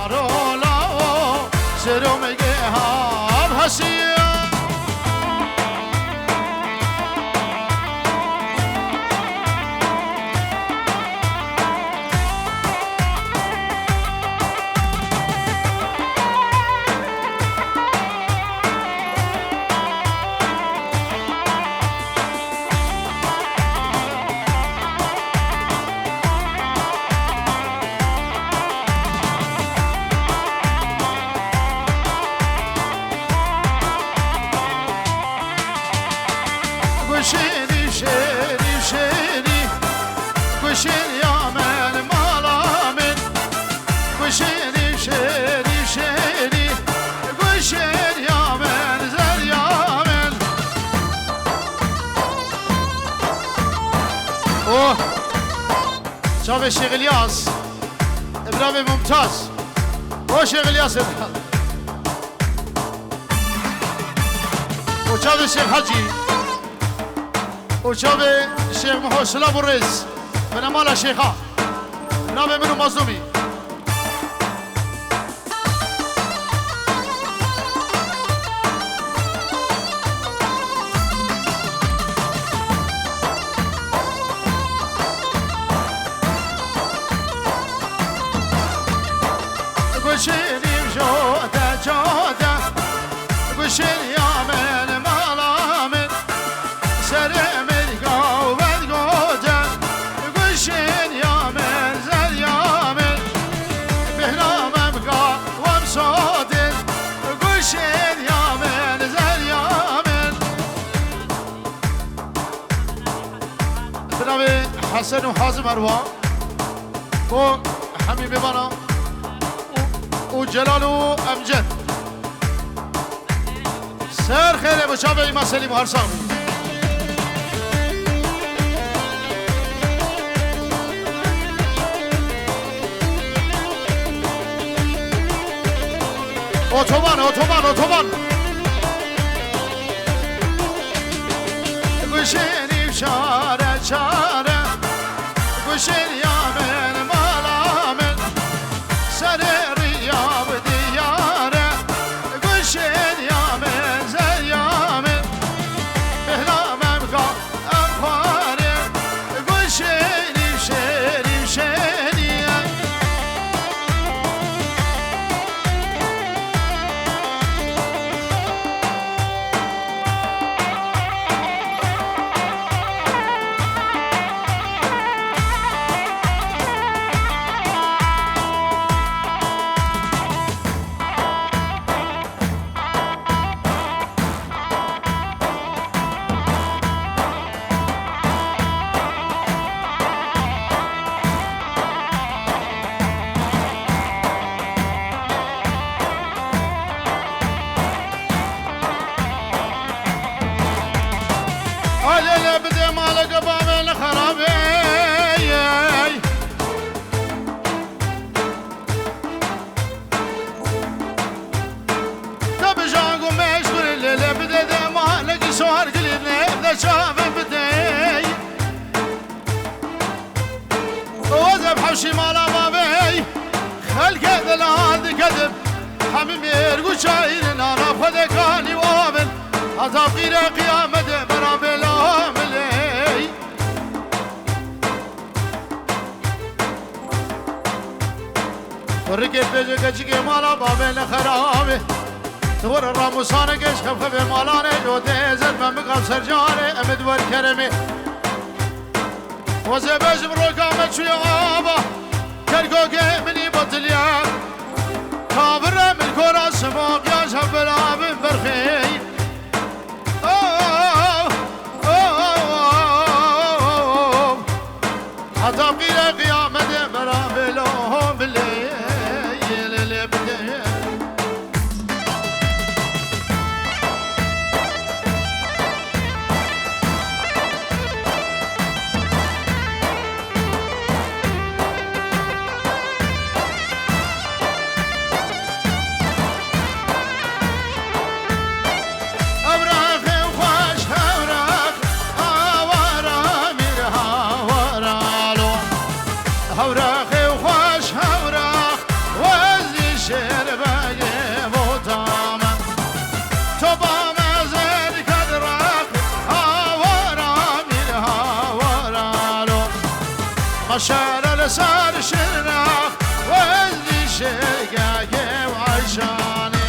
مارولا سرو میگه هم هسیه شيري شيري شيري وشير يا من مالا من وشيري شيري شيري وشير يا من زر يا من اوه شاف الشيخ الياس ابراهيم ممتاز هو الشيخ الياس وشاف الشيخ حجي وشاف الشيخ محسن ابو الرز من امال الشيخه نام منو مظلومي قشيري جوده جوده قشيري يا من مالا من سرم حسن وحازم أروى وحبيبي بنا وجلال وأمجد سر خير ابو شافعي ما سليم وهرسامي اوتوبان اوتوبان اوتوبان گوشینی شاره شاره گوشین یا من مالا من سر ریاب دیاره گوشین یا من زر یا من احلامم کا افاره گوشینی شیری شیریه شمال بابي خلق دلاد كذب حميم يرقو شاير نانا فدكاني وابل أزاقير قيامة برابل آملي ورقت بيجي كجي مالا بابي خرابي تور الراموسانة كش خفف مالاني جودي زد من بقى سرجاني أمد والكرمي وزباج بروكامل شو يابا كركوكي مني بطليا كابر من كورا سماق يا شبرا من برخي حتى قيل قيامة برا بلوهم بالليل اللي بدي مشار لسار شرناخ وزي شرقاقي وعشاني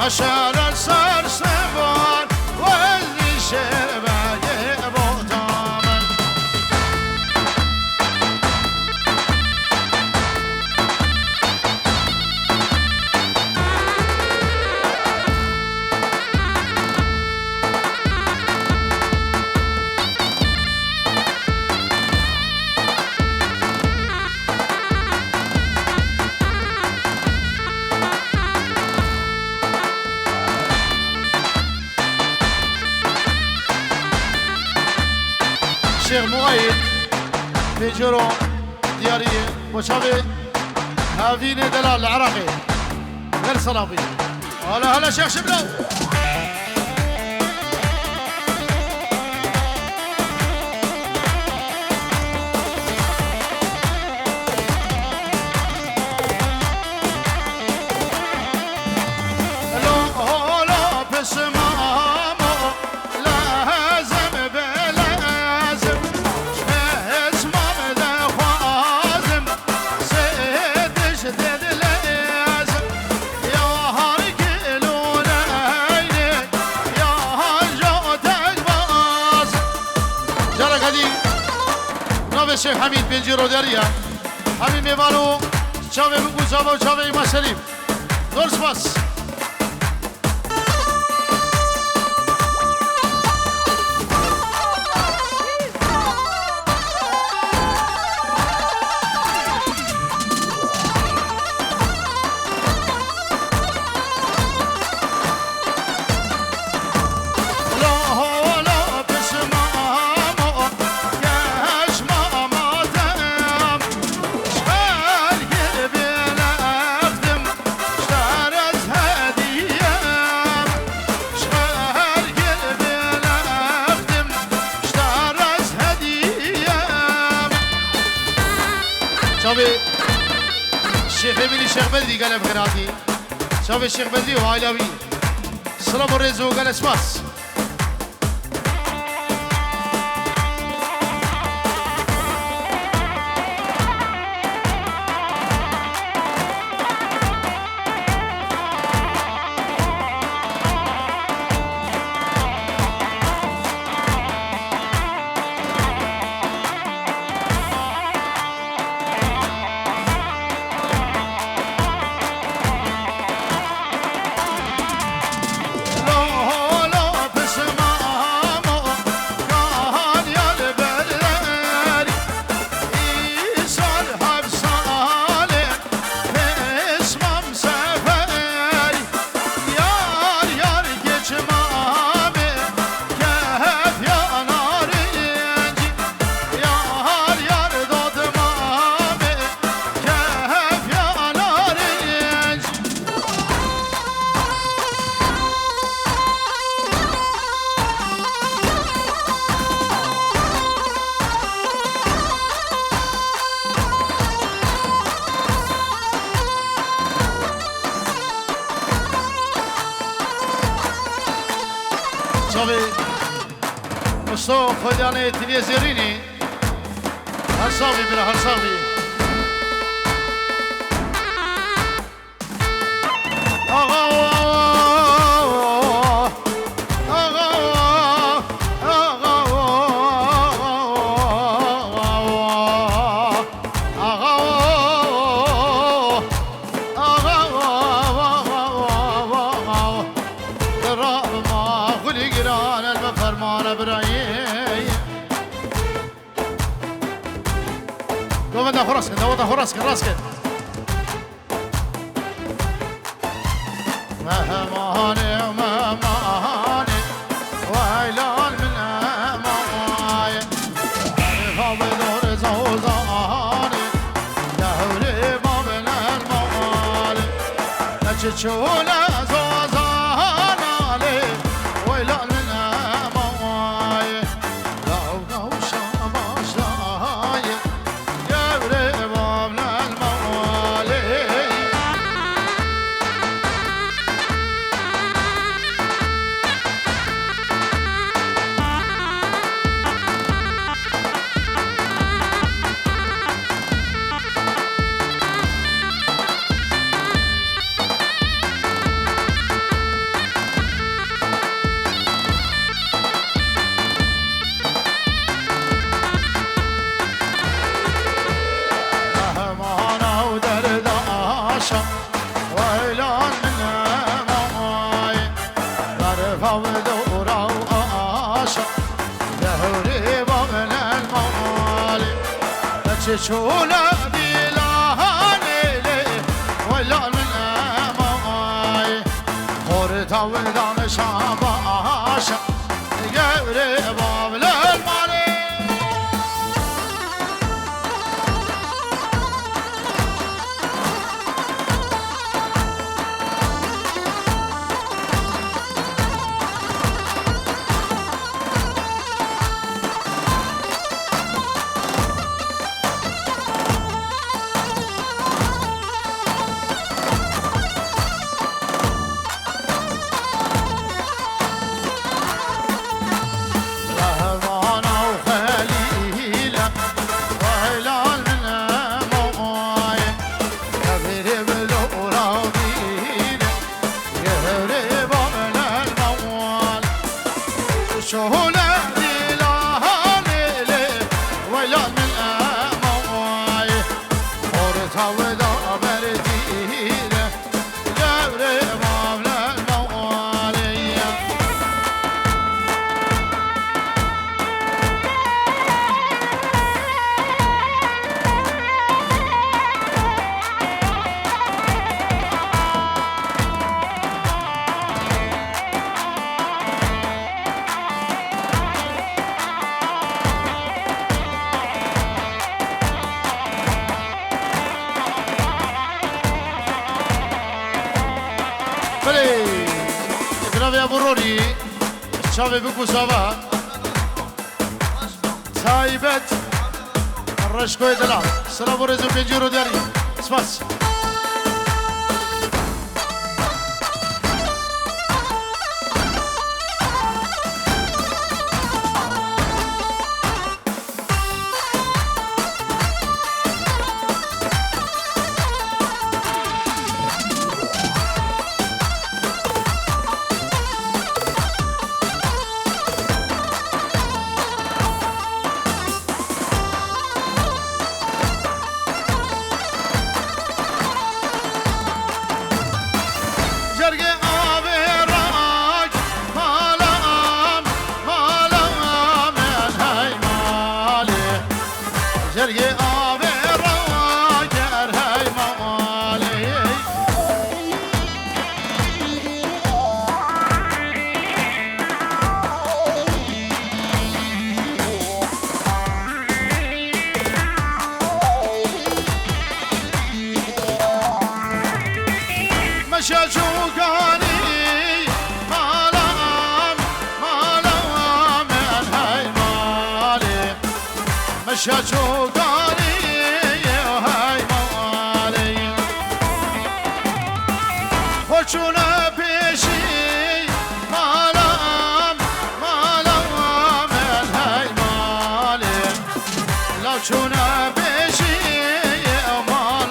مشار السر سبان وزي شرباقي بوطامن شيخ مؤيد في جرو ديارية وشافي هافيني دلال العراقي غير صلابي هلا هلا شيخ شبلو الشيخ حميد بن جيرو داريا حميد ميبالو شافي بقو زابو شافي ما شريف دور سباس الشيخ ابني الشيخ بدري قال بغراتي شوف الشيخ بدري وعائلاوي سلام الرزق قال اسماس شوفي مصطفى خداني تنيا زيريني هالصافي برا هالصافي ده خلاص كده ده خلاص كده راس كده مهماني مهماني ويلان من اماي عرفها بدور زوزاني دهوري بابن الموالي نجتشولا زوزانالي ويلان من اماي لو نوشا باشاي دهوري بابن الموالي شولا ديلاني لي ولا من اماي خورتا ودان شاباش يغري باب للمالي بروري شافي بكو سوا سايبت الرشكو يدلا سلام ورزو بيجورو داري سباس شجو قاري هاي موالي وشونا بيشي مالام مالام هاي مالي لو شونا بيشي مالام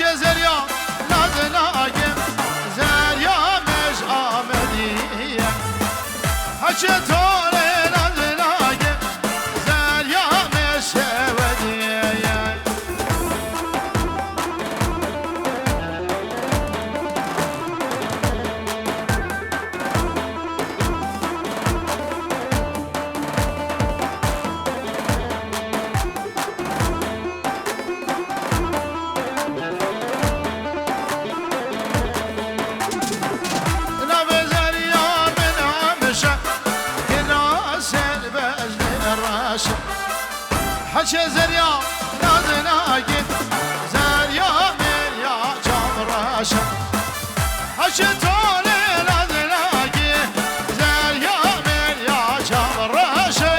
حشی زریا نازناگم زریا مش آمدیم حشی توله نازناگم زریا مش ودیم حشی زریا نازناگی زریا مریا چامراشا حشی توله نازناگی زریا مریا چامراشا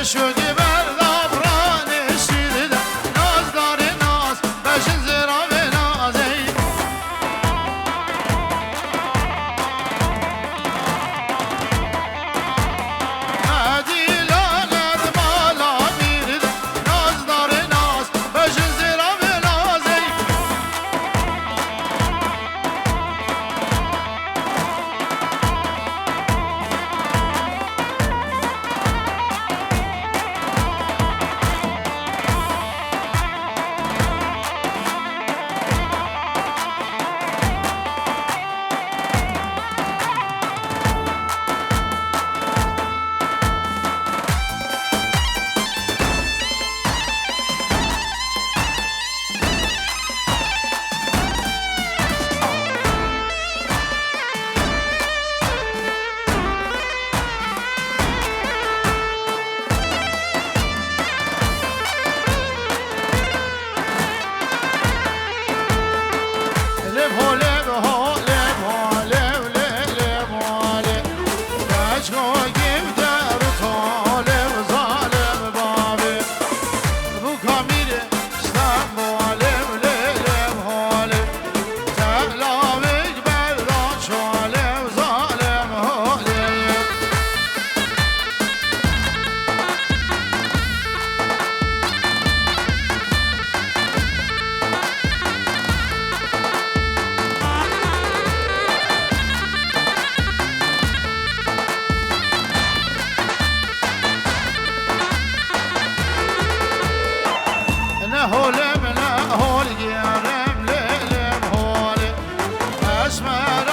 شدی بردابران شیرده ناز داره ناز بشن زیرا به نازی عدیلانت مالا میرده ناز داره ناز بشن زیرا به نازی هولم لا هول يا غم ليلم هول اسمع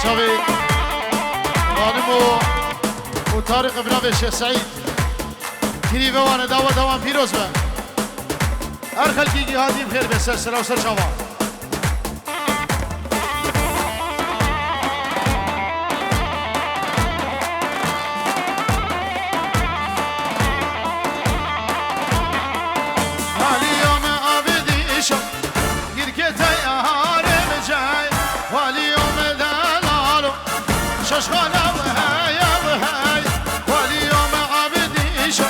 شاوي غانمو وطارق بن الشيخ سعيد كريم وانا دعوة دوام فيروز به هر خلقي هادي بخير بسر سر وسر شاوا ششخانه وهاي وهاي واليوم عبدي شو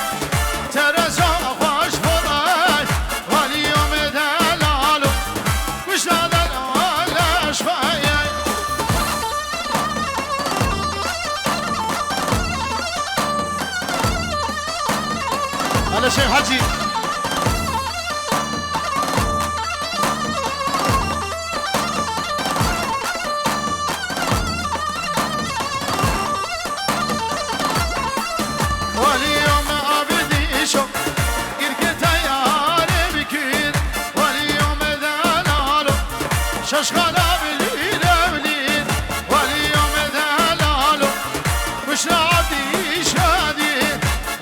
ترزا خوش فراي واليوم دلالو وش دلال ولا شفاي هلا شيخ حجي ششخانه بلين بلين واليوم دلالو مش عبدي شادي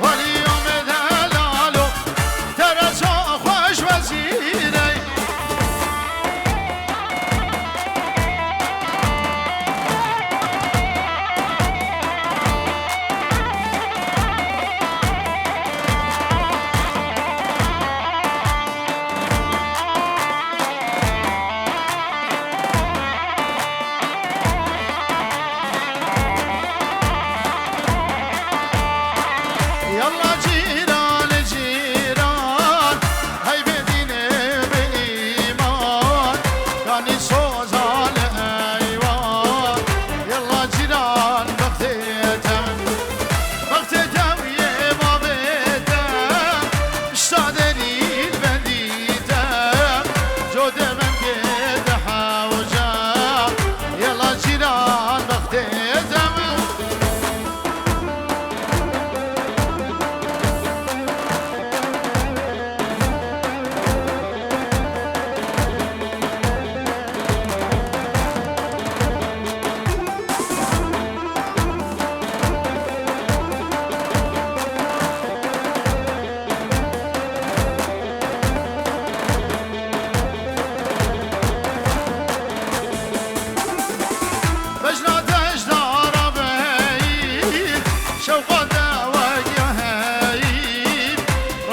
واليوم دلالو ترسو خوش وزيري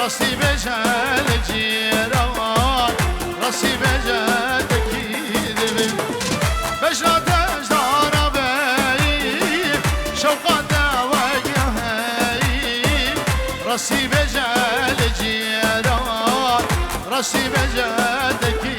راسي بجال جيران راسي بجال تكيد بجرا تجدار بايب شوقا دواجه هايب راسي بجال جيران راسي بجال تكيد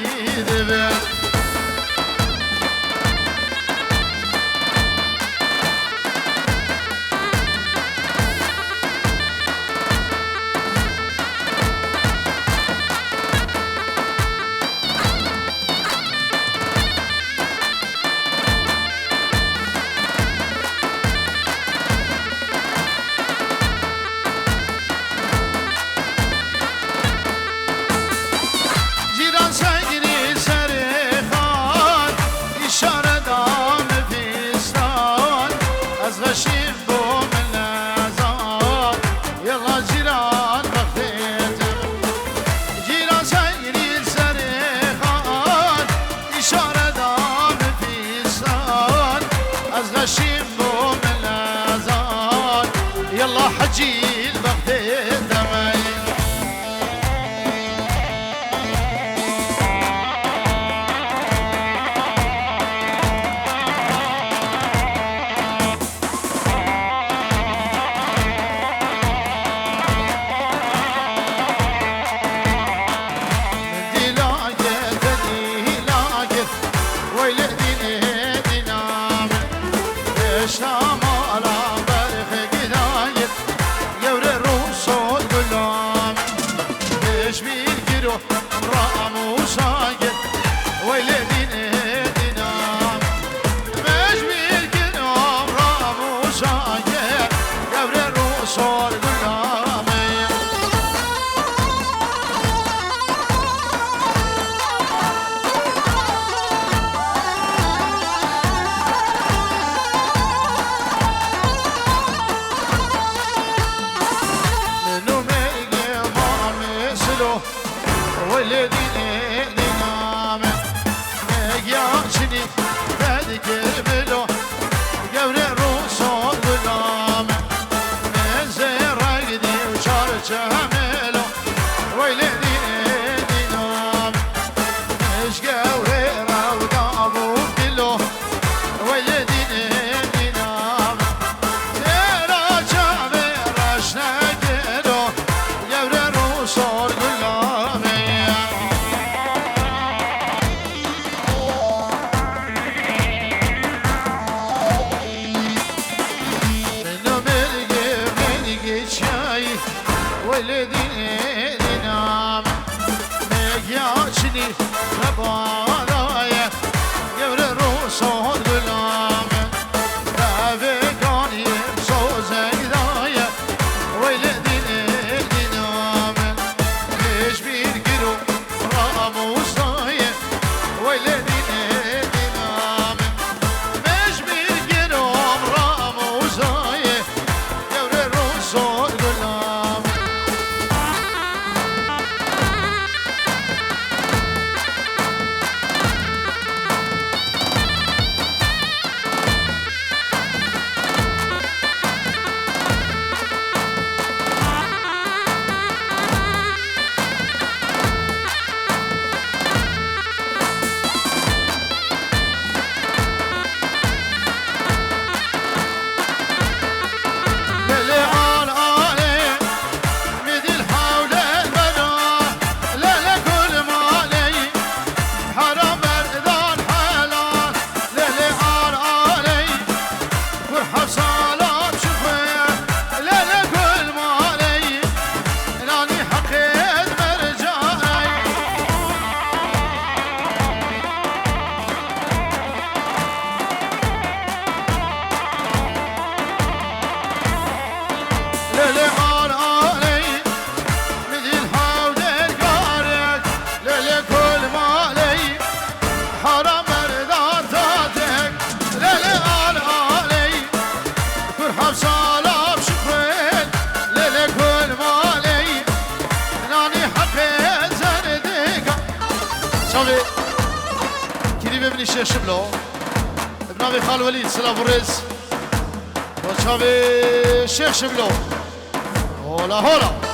يلا حجي البغداد دمي جميلو ويلي دينام ايش قوي روضة ابو كيلو ويلي دينام ترى جامي رشنا كيلو يوري روسور قلامي ولدي نام مياشني ربايا يور روسون غلام رافقاني سوزيدايا ولدي نام مش بيرجرو راموسايا ولدي نام مش بيرجرو راموسايا يور روسون غلام كريم ابن الشيخ شبلو ابن ابي خال وليد سلام الرز وشافي الشيخ شبلو هولا هولا